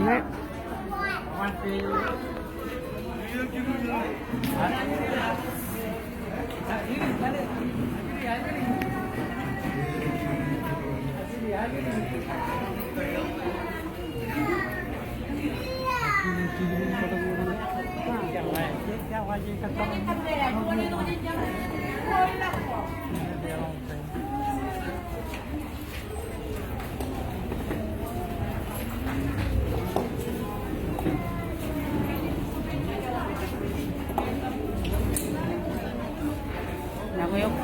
Ako yung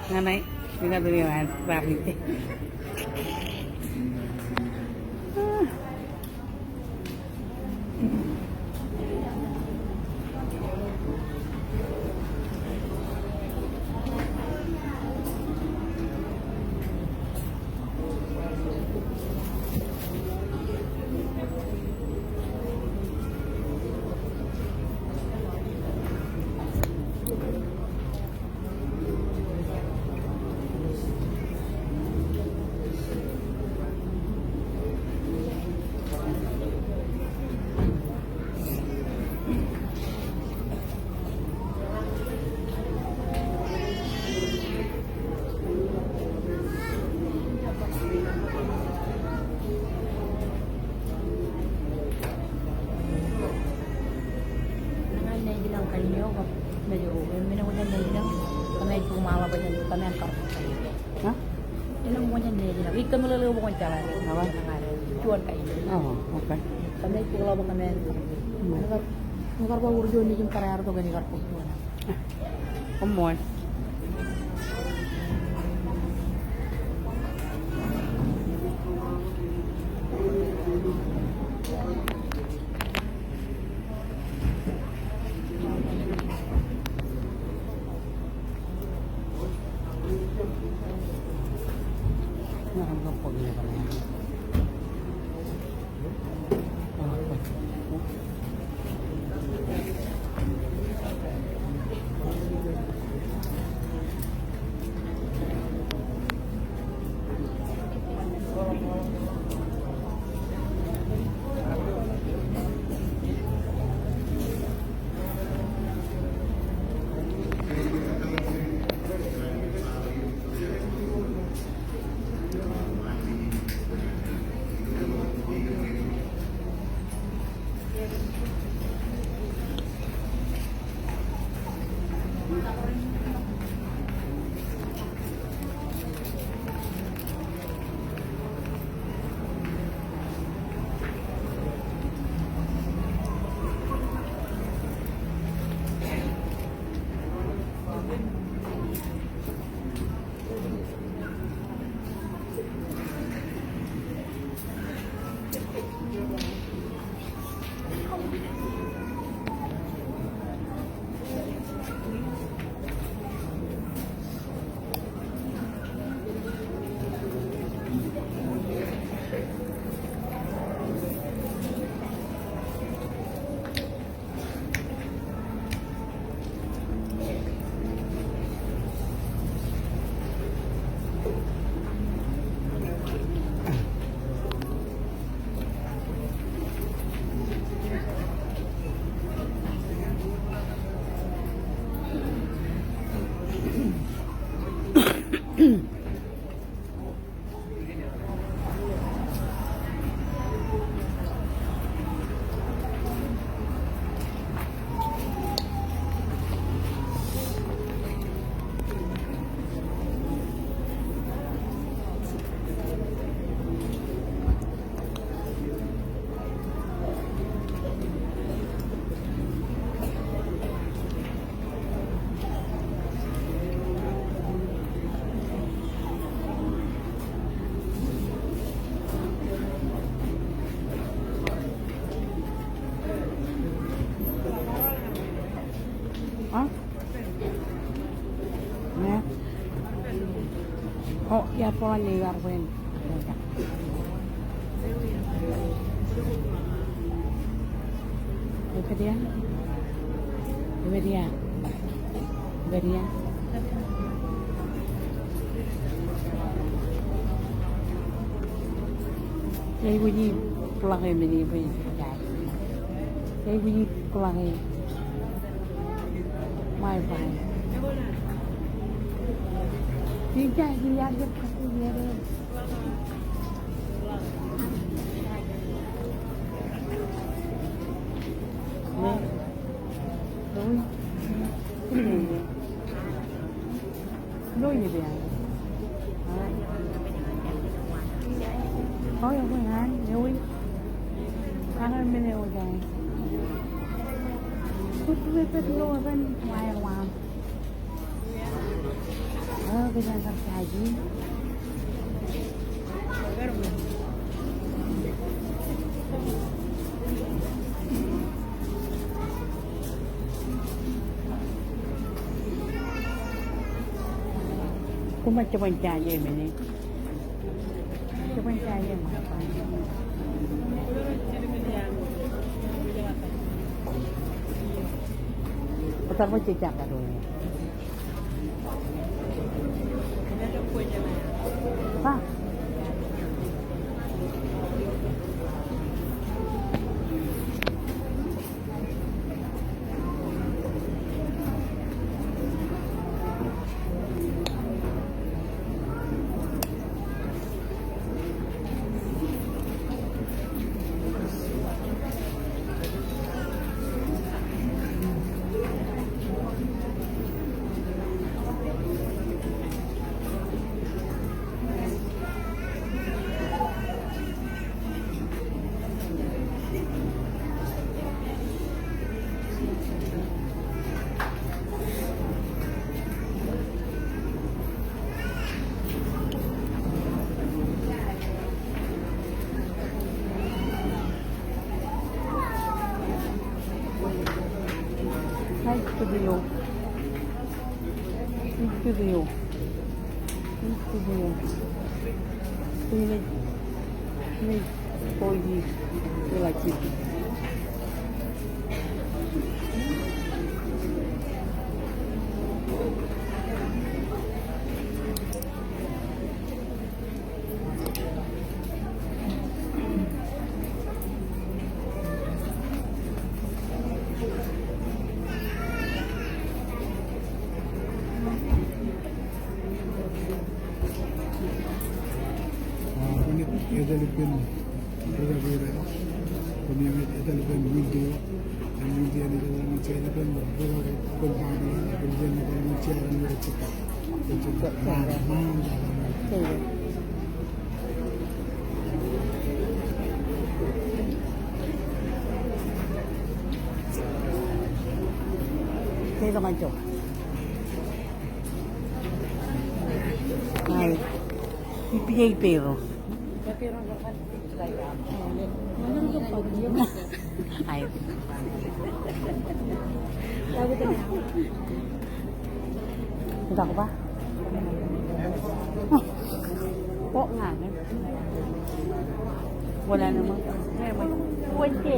nanay, pinabili mo bakit eh. Medyo minunan na lang. Kami kumawa ba dyan? Kami ang karpo kayo. Ha? Ilang mo dyan nila. Wait kami lalawa ko dyan. Awa? Cuan kayo. Oo, okay. Kami kumawa kami. Nakarpa urjo ni yung karayar to gani karpo. Kumon. Ne? Oh, ya po ni Arwen. Debería. Debería. Debería. Đây quý vị plug in mình đi về đây quý vị plug in wifi tidak dia dia kasih dia deh đôi gì vậy có không có ăn vui ăn ăn bên đây rồi chút chút luôn bên ngoài ngoài bây giờ làm sao chứ cũng mà cho bạn trai về mình đi cho bạn trai về mà phải Bentar mau cecak kan dulu. Pak. Studio. Studio. Studio. Ini poi della città. Italypen berbeda, penyakit Italypen video, dan video ini dalam Italypen berbeda pembangunan berbeda dalam cara mereka cepat dalam Đây là màn Ay, pipigay pero. Ay. Punta ko ba? Po nga. Wala namang. Wante.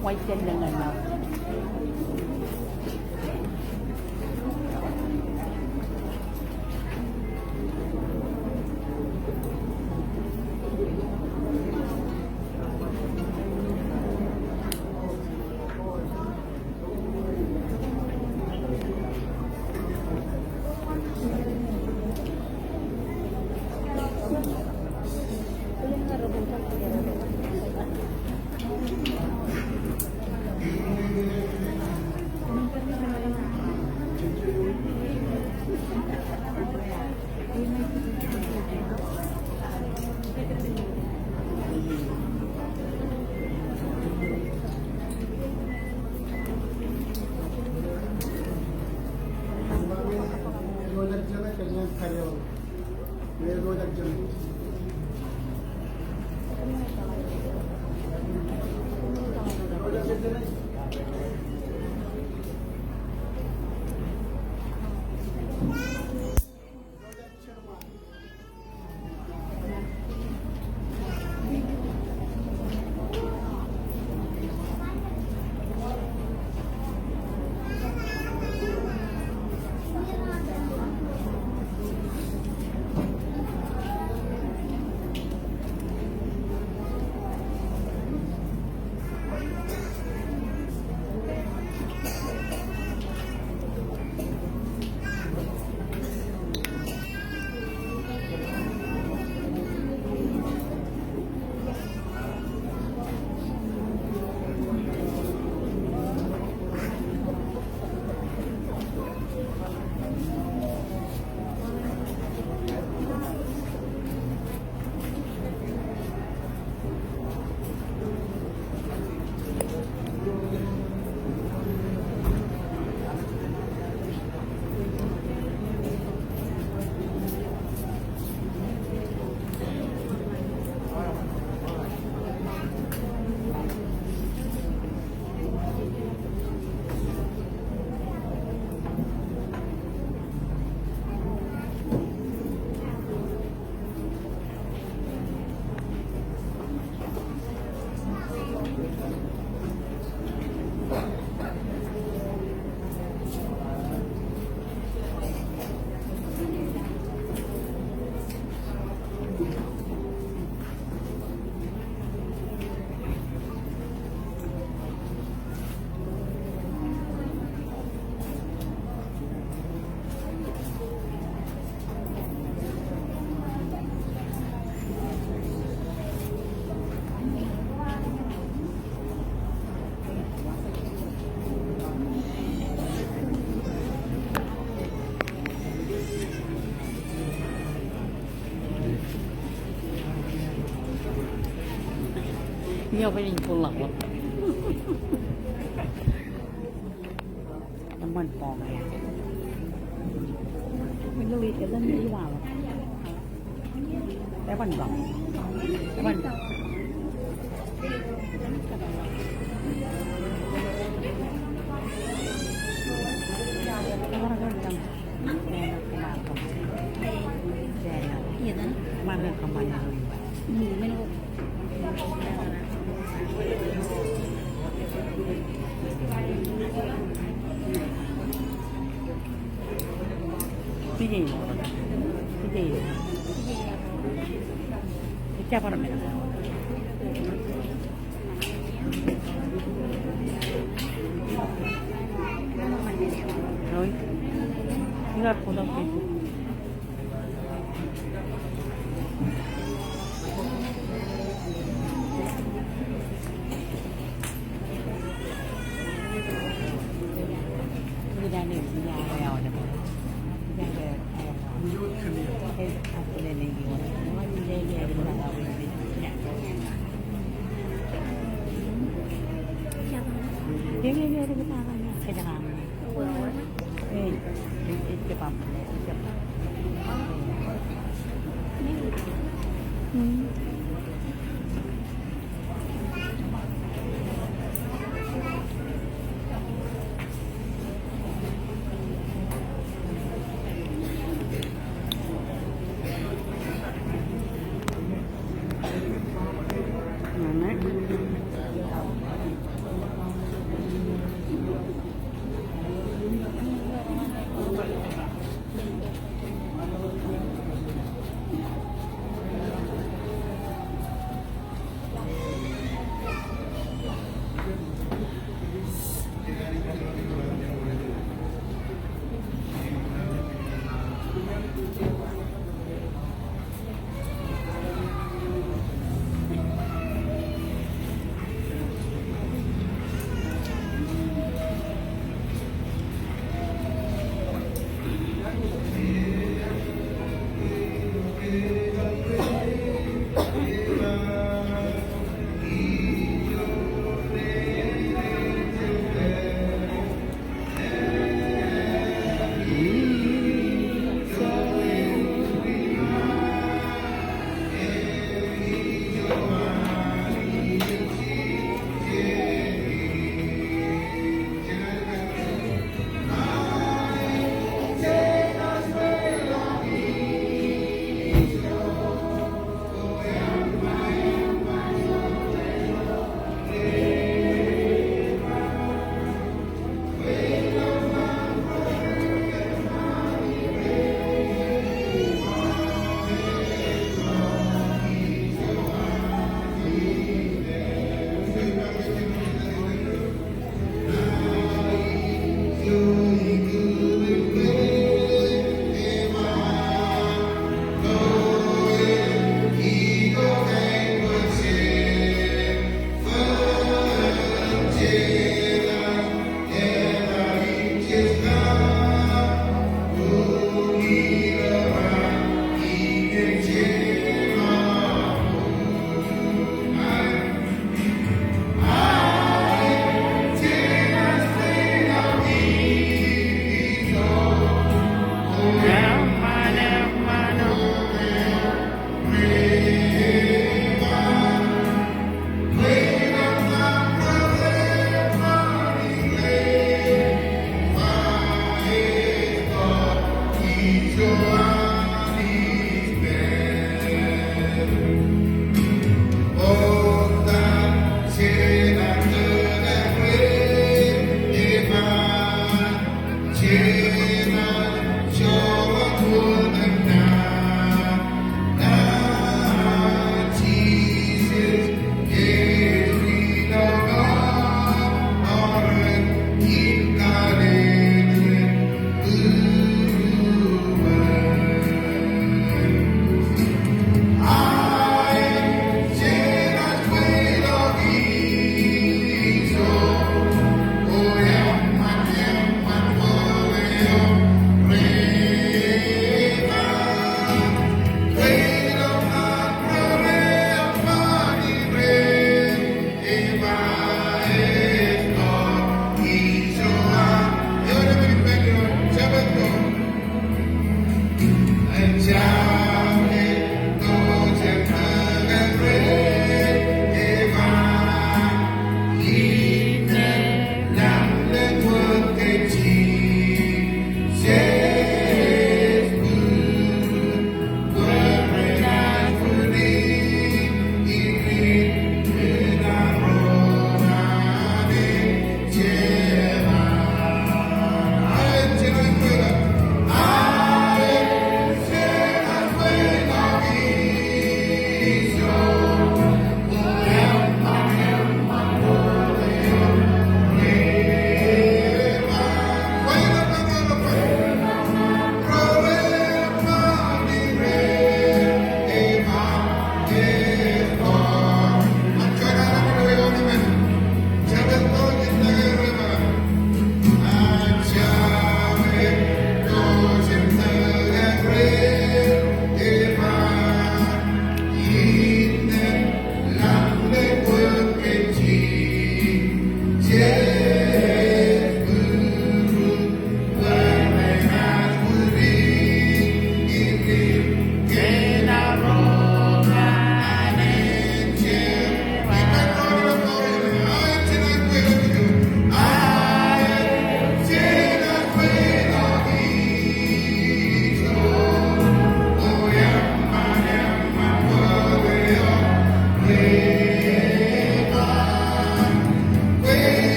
White yan lang ano. Io per il pollo. Nó mình còn này. Mình lưu ý cái dân đi vào. Cái bánh bỏng. Cái bánh bỏng. Cái bánh bỏng. Iya kan? Mana kemana? Minum. Cái gì? Cái gì? Cái chả phải là mẹ. Rồi. Cái là phụ đồng tiền. Ra này ra heo nè, ra heo, cái anh này này gì mà nó đi ra đi là đâu đi nhặt cái cái ta cái ta làm, cái bắp, cái bắp,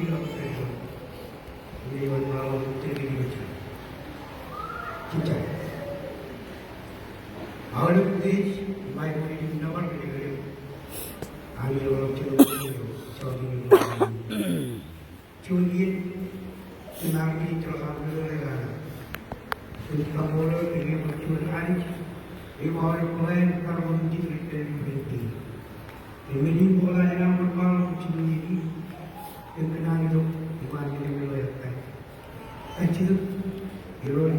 Kilo Dewan Malam Jadi Baca Cinta Out of this, my body is never very I will work to tune in to navigate through our with Kamora, the name of Tune Anish, we are plan carbon different. The meaning of the number of Chili, the Canado, the Martin Actually, you know,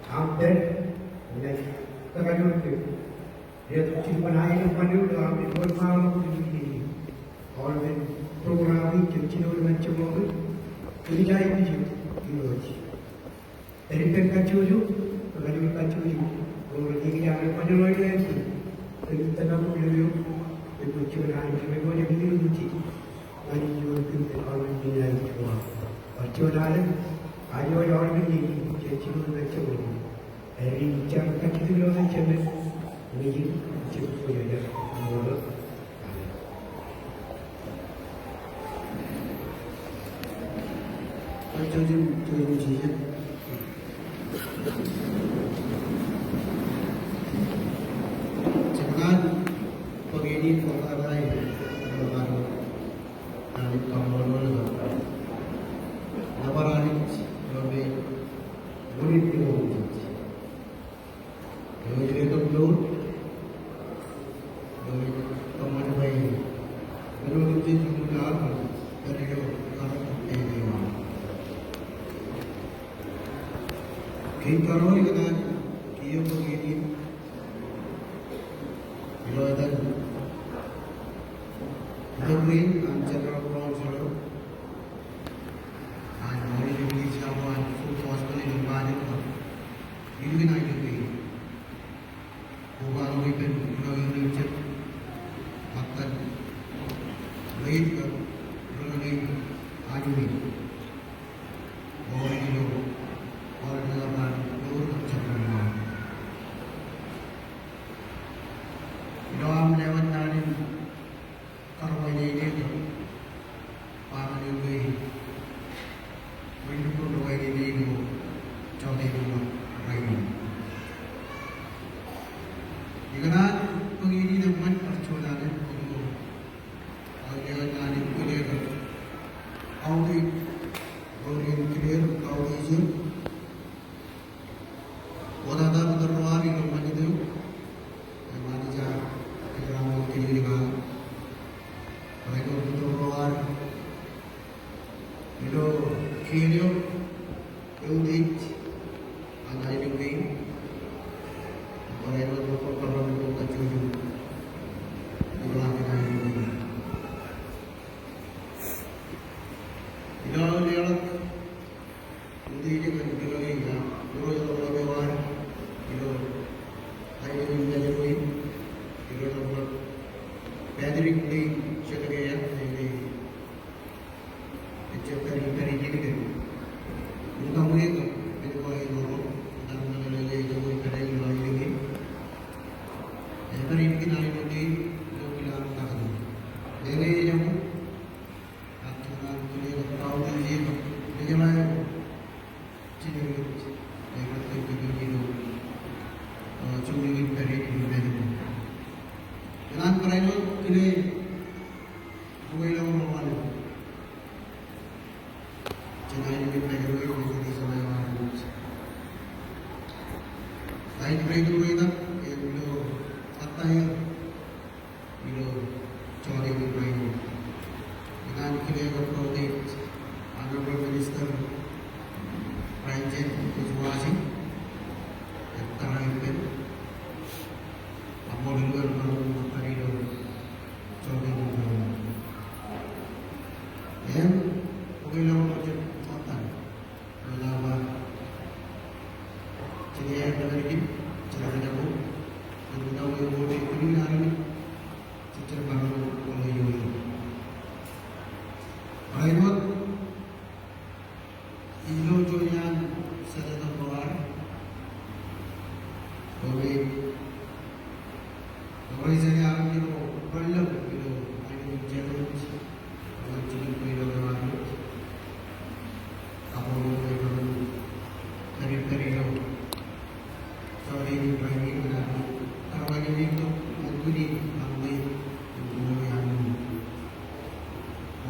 out there, like the Canado, yet when I am one of the one power of the all the programming, continual venture model, the guy is you. Erikan kacuju, kalau kacuju, orang ini yang ada lagi lagi, kita tak mahu beliau, itu cuma hanya mereka yang beliau itu, lagi jual kita orang ini lagi semua. Cuma ada, ada orang ini, cuma macam ini. Hari jam kacuju orang cuma, ini cuma saja, orang. Kacuju tu yang jadi. Jangan begini kota lain baru hari kamu laporan lebih murid dulu. Jadi itu dulu, jadi teman baik. Dulu itu juga dari itu kalau ini. Kita orang ini kan dia begini. Dan Jumlah General Council and Holy Chairman Food Hospital in Banyak United Way. Bukan weekend melalui cek makan baik melalui anu orang itu orang dalam luar cakap. Doa melewat dari karwanya ini para lebih mendukung doa ini itu jauh dulu lagi. Jika begini dengan percobaan itu, lewat dari clear, audit, clear, audit, orang ada berdoa di rumah itu, mana jah. Orang ini juga, mereka untuk keluar, itu kiriu, unit, ada ini, orang itu berkorban untuk kacuju, itulah kita ini. Itu dia lah, nanti dia kan kita lagi ya, terus kalau lewat, itu, hari ini menjadi baik. Gathering di Chennai ini, dari jadi bukan mereka, itu orang itu, dan mereka itu dari orang ini. Dari ini kita ini kita tahu. Dari yang aturan kuliah tahu ini, dia mana ciri mereka itu itu, curi dari ini. Jangan perlu ini dua orang. Jangan ini perlu ini sama orang. Lain perlu itu itu apa ya? Itu cari ini perlu. Jangan kita protect Honorable Minister Ranjit Kuswaji. Terakhir, apa luar malu yang pengilau macam matan, melawan, jadi yang terjadi, cara jago, kita boleh ini hari ini, secara baru boleh ini. Ayat, ilo joyan saja terkeluar, boleh, boleh saya ambil belum, ini challenge. Jadi,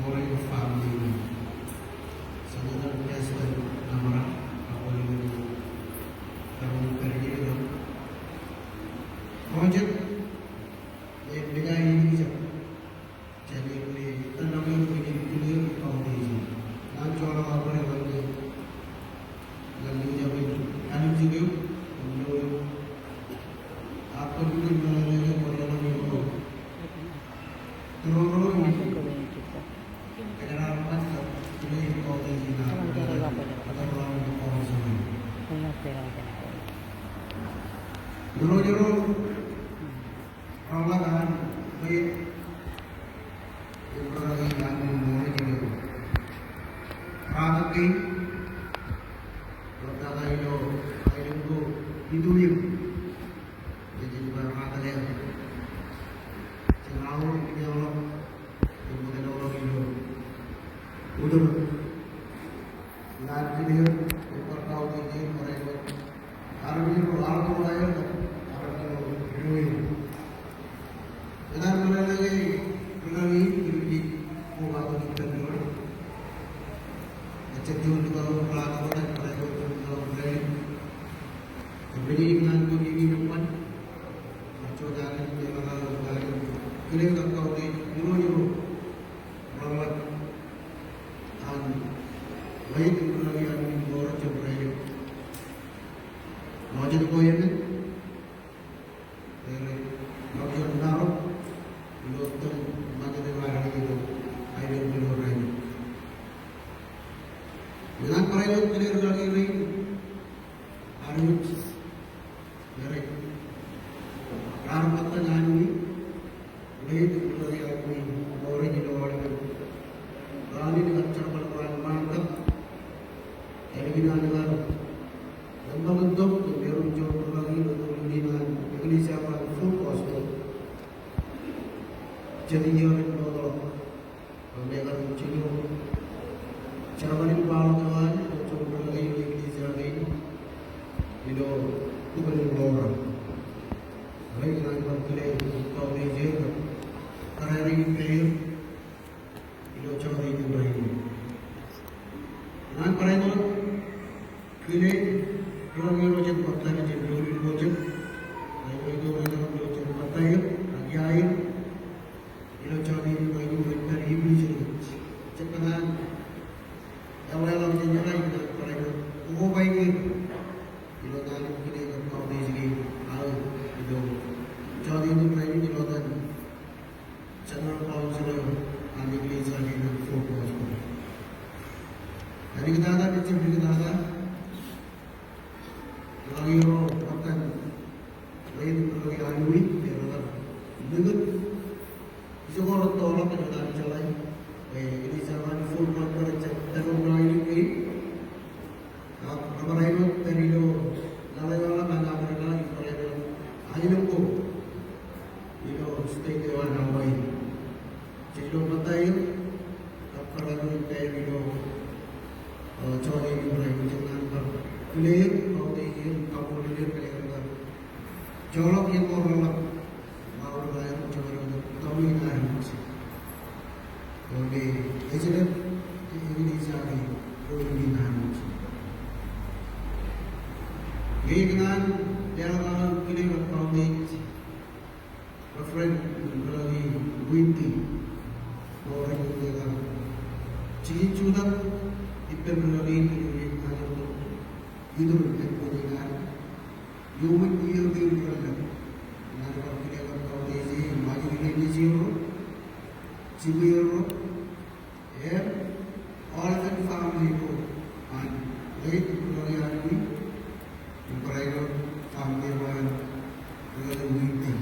orang family. Sebenarnya president nama apa lagi tahun kerja itu. Projek yang dengan ini je. Jadi boleh tanam yang ini clear foundation. Nanti orang apa yang lagi jadi anu juga untuk apa dulu mengenai perjalanan itu. Terus kenapa pasal ini foundation atau orang foundation. Dulu Allah kan baik Ibrahim dan Muhammad itu Ramadhan Kata itu itu jadi Ramadhan yang selalu dia Allah kemudian Allah itu udah nanti dia berkau ini mereka Arab itu Arab mulai Arab itu dan melalui ini bukan kita dulu. Sejauh juga pelakuan mereka untuk mulai kembali dengan ini depan. Coba jangan balik. Kalian tak tahu ni dulu rawat dan baik melalui ini orang coba ini. Macam tu yang ni. Macam naruh. Doktor macam mana itu, ada belum lagi. Dengan perayaan clear lagi ini, harus dari ramatan ini, lead lagi aku orang itu orang itu, lagi dengan cara orang mantap, dengan bentuk biar menjauh lagi untuk dengan Indonesia pada full cost. Jadi dia orang mereka mencuri cara balik balan coba lagi di sana itu bukan orang baik dengan berkeley kau ni karena ini player itu coba itu lagi dengan perayaan kini orang yang macam patah macam dulu macam itu orang yang macam patah lagi air ilo jadi bagi dari ibu jadi cepat awal menjadi kita pada umum baik ilo tadi kita kau di sini itu jadi itu lagi ilo tadi channel kau sudah andi beli lagi dengan fokus jadi kita ada macam kita ada lagi orang akan lain lagi alui dia dengan Semua orang tahu apa yang kita bicara. Ini zaman full control teknologi ini. Apa itu dari itu, lalu orang akan berada di pada hari itu. Itu stay dewan awal. Jadi orang tahu apa itu dari itu. Cari itu berapa jangan ber. Kuliah kau ini kau kuliah kerja. Jauh yang orang mau bayar cuma tahu ini harus. Okey, jadi ini jadi ini harus. Dengan dalam ini berkongsi, referensi lagi winti orang yang kita ciri sudah itu lagi ini ada itu dengan human year berjalan. Kalau kita berkongsi, maju ini zero. Cibiro, all the family go and late Gloria private family one the meeting.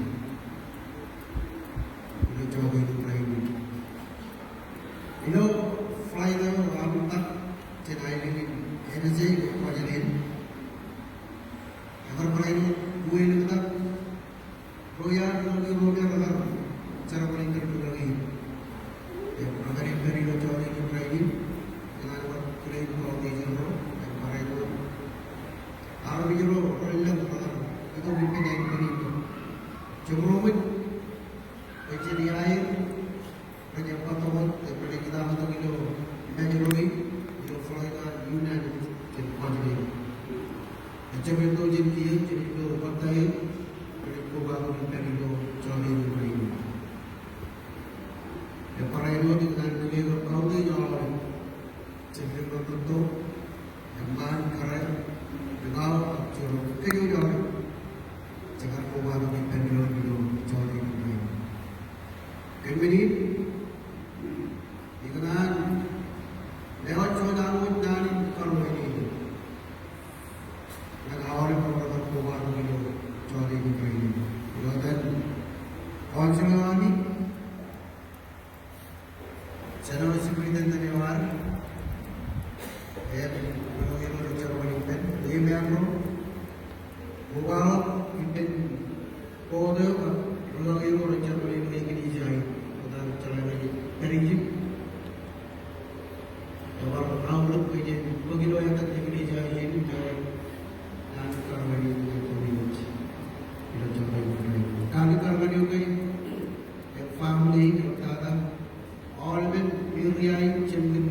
The job in private. You know, fly the Ramata, Chennai, energy, Pajalin. Ever private, who in the Roya, Roya, Charapaling to the agar yang dari local ini berani dengan berkulit kalau di jero dan para itu Arab jero orang yang itu mungkin yang dari itu cuma rumit jadi air banyak patawat daripada kita Saya masih berikan terima family, always